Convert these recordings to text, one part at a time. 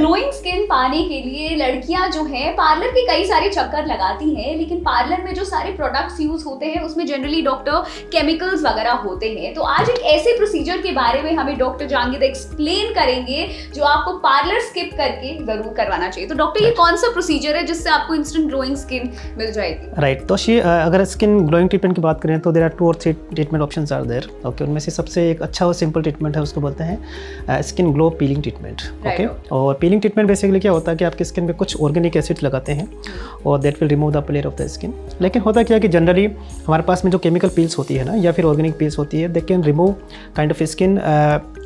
Glowing skin पाने के लिए लड़कियां जो हैं पार्लर के कई सारे चक्कर लगाती हैं, लेकिन पार्लर में जो सारे प्रोडक्ट्स यूज होते हैं उसमें जनरली डॉक्टर केमिकल्स वगैरह होते हैं। तो आज एक ऐसे प्रोसीजर के बारे में हमें डॉक्टर जहांगीर एक्सप्लेन करेंगे जो आपको पार्लर स्किप करके जरूर करवाना चाहिए। तो डॉक्टर ये कौन सा प्रोसीजर है जिससे आपको इंस्टेंट ग्लोइंग स्किन मिल जाएगी? राइट, तो अगर स्किन ग्लोइंग ट्रीटमेंट की बात करें तो देयर आर 2 और 3 treatment options are there. Okay, उनमें से सबसे एक अच्छा और सिंपल ट्रीटमेंट है, उसको बोलते हैं skin glow piling treatment. Okay, और पीलिंग ट्रीटमेंट बेसिकली क्या होता है कि आपकी स्किन पे कुछ ऑर्गेनिक एसिड लगाते हैं और that will remove the upper layer of the skin. लेकिन होता क्या है कि जनरली हमारे पास में जो केमिकल पील्स होती है ना या फिर ऑर्गेनिक पील्स होती है, they can remove kind of skin,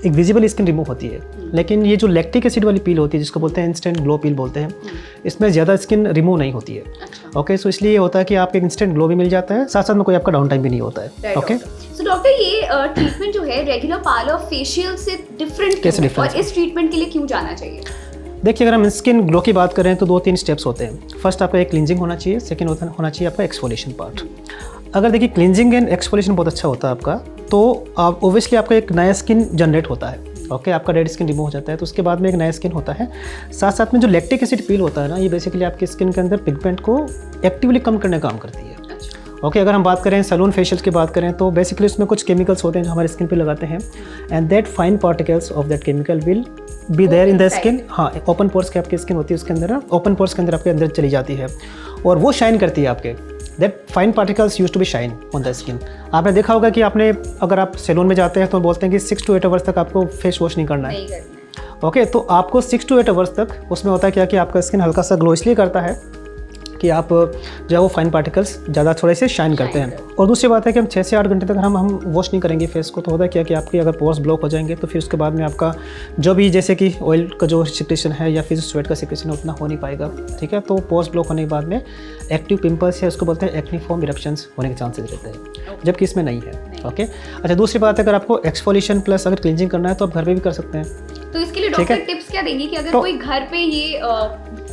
एक विजिबल स्किन रिमूव होती है। लेकिन ये जो लैक्टिक एसिड वाली पील होती है जिसको बोलते हैं इंस्टेंट ग्लो पील बोलते हैं, इसमें ज़्यादा स्किन रिमूव नहीं होती है। ओके, सो इसलिए ये होता है कि आपको एक इंस्टेंट ग्लो भी मिल जाता है, साथ साथ में कोई आपका डाउन टाइम भी नहीं होता है। ओके, सो डॉक्टर ये ट्रीटमेंट जो है रेगुलर पार्लर फेशियल से डिफरेंट कैसे डिफरेंट और इस ट्रीटमेंट के लिए क्यों जाना चाहिए? देखिए, अगर हम स्किन ग्लो की बात करें तो 2-3 स्टेप्स होते हैं। फर्स्ट आपका एक क्लिनजिंग होना चाहिए, सेकंड होना चाहिए आपका एक्सफोलिएशन पार्ट। अगर देखिए क्लिनजिंग एंड एक्सफोलिएशन बहुत अच्छा होता है आपका, तो आप ओब्वियसली आपका एक नया स्किन जनरेट होता है। ओके, आपका डेड स्किन रिमूव हो जाता है, तो उसके बाद में एक नया स्किन होता है। साथ साथ में जो लैक्टिक एसिड पील होता है ना, ये बेसिकली आपकी स्किन के अंदर पिगमेंट को एक्टिवली कम करने का काम करती है। ओके, अगर हम बात करें सैलून फेशियल की बात करें तो बेसिकली उसमें कुछ केमिकल्स होते हैं जो हमारे स्किन पे लगाते हैं, and that fine particles of that chemical will be there in the skin. हाँ, ओपन पोर्स की आपकी स्किन होती है, उसके अंदर ओपन पोर्स के अंदर आपके अंदर चली जाती है और वो शाइन करती है आपके। That fine particles use to be shine on the skin. आपने देखा होगा कि आपने अगर आप सैलून में जाते हैं तो बोलते हैं कि 6 to 8 आवर्स तक आपको फेस वॉश नहीं करना है। ओके, तो आपको 6 to 8 आवर्स तक उसमें होता है क्या कि आपका स्किन हल्का सा ग्लो इसलिए करता है कि आप जो है वो फाइन पार्टिकल्स ज़्यादा थोड़े से शाइन करते हैं। और दूसरी बात है कि हम 6 से 8 घंटे तक हम वॉश नहीं करेंगे फेस को, तो होता है क्या कि आपकी अगर पोर्स ब्लॉक हो जाएंगे तो फिर उसके बाद में आपका जो भी जैसे कि ऑयल का जो सिक्रेशन है या फिर स्वेट का सिक्रेशन है उतना हो नहीं पाएगा। ठीक है, तो पोर्स ब्लॉक होने के बाद में एक्टिव पिंपल्स है, उसको बोलते हैं एक्नीफॉर्म इरप्शंस होने के चांसेस रहते हैं, जबकि इसमें नहीं है। ओके, अच्छा, दूसरी बात है अगर आपको एक्सफोलिएशन प्लस अगर क्लींजिंग करना है तो आप घर पे भी कर सकते हैं। तो इसके लिए डॉक्टर टिप्स क्या देंगे कि अगर कोई घर पे ये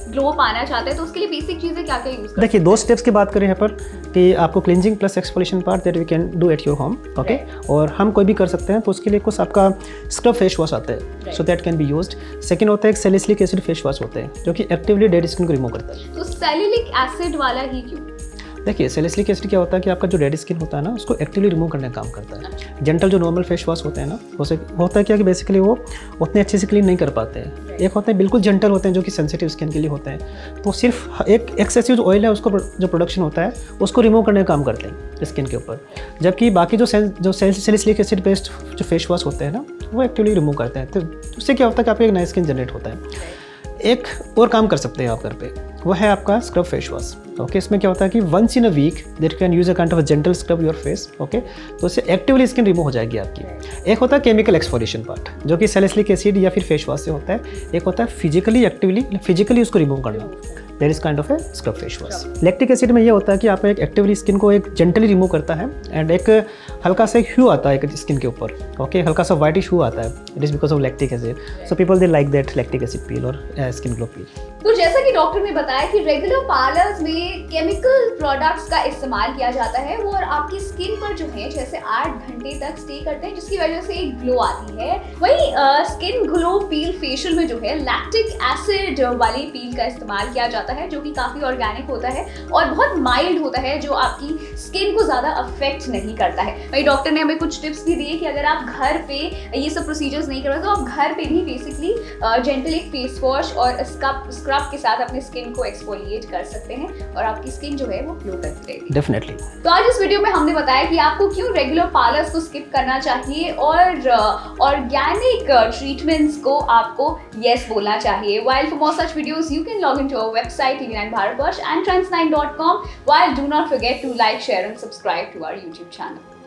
ग्लो पाना चाहता है तो उसके लिए बेसिक चीज़ें क्या क्या यूज़? देखिए, 2 स्टेप्स की बात करें यहाँ पर कि आपको cleansing plus exfoliation part that we can do at your home. Okay, और हम कोई भी कर सकते हैं, तो उसके लिए कुछ आपका स्क्रब फेस वॉश आता है, so that can be used. Second होता है एक सैलिसिलिक एसिड फेस वॉश होता है जो कि एक्टिवली डेड स्किन को रिमूव करता है। तो सैलिसिलिक एसिड वाला ही क्यों? देखिए, सैलिसिलिक एसिड क्या होता है कि आपका जो डेड स्किन होता है ना उसको एक्टिवली रिमूव करने का काम करता है। जेंटल जो नॉर्मल फेस वॉश होते हैं ना, उसे होता है क्या कि बेसिकली वो उतने अच्छे से क्लीन नहीं कर पाते हैं। एक होते हैं बिल्कुल जेंटल होते हैं जो कि सेंसिटिव स्किन के लिए होते हैं, तो सिर्फ एक एक्सेसिव जो ऑयल है उसको जो प्रोडक्शन होता है उसको रिमूव करने का काम करते हैं स्किन के ऊपर, जबकि बाकी जो सैलिसिलिक एसिड बेस्ड जो फेस वॉश होते हैं ना वो एक्टिवली रिमूव करते हैं। तो उससे क्या होता है कि आपको एक नया स्किन जनरेट होता है। एक और काम कर सकते हैं आप घर पे, वो है आपका स्क्रब फेस वॉश। ओके, इसमें क्या होता है कि once in a week that can use a kind of a gentle scrub your face. Okay, तो उससे एक्टिवली स्किन रिमूव हो जाएगी आपकी। एक होता है केमिकल एक्सफोलिएशन पार्ट जो कि सैलिसिलिक एसिड या फिर फेस वॉश से होता है। एक होता है फिजिकली उसको रिमूव करना, that is kind of A scrub face wash. Lactic acid में ये होता है कि आप एक एक्टिवली स्किन को एक जेंटली रिमूव करता है एंड एक हल्का सा ह्यू आता है एक स्किन के ऊपर। ओके, हल्का सा वाइटिश ह्यू आता है, it is because of lactic acid. So people they like that lactic acid peel और स्किन ग्लो पील। तो जैसा कि डॉक्टर ने बताया कि रेगुलर पार्लर्स में केमिकल प्रोडक्ट्स का इस्तेमाल किया जाता है वो और आपकी स्किन पर जो है 6 से 8 घंटे तक स्टे करते हैं, जिसकी वजह से एक ग्लो आती है। वहीं स्किन ग्लो पील फेशियल में जो है लैक्टिक एसिड वाली पील का इस्तेमाल किया जाता है जो कि काफ़ी ऑर्गेनिक होता है और बहुत माइल्ड होता है, जो आपकी स्किन को ज़्यादा अफेक्ट नहीं करता है। वहीं डॉक्टर ने हमें कुछ टिप्स भी दिए कि अगर आप घर पे ये सब प्रोसीजर्स नहीं करते तो आप घर पे भी बेसिकली जेंटल एक फेस वॉश और स्क्रब के साथ अपने स्किन को एक्सफोलिएट कर सकते हैं और आपकी स्किन जो है वो ग्लो करती रहेगी। डेफिनेटली। तो आज इस वीडियो में हमने बताया कि आपको क्यों रेगुलर पार्लर्स को स्किप करना चाहिए और ऑर्गेनिक ट्रीटमेंट्स को आपको यस बोलना चाहिए। While for more such videos, you can log into our website TV9 Bharatvarsh and trends9.com. While do not forget to like, share and subscribe to our YouTube channel.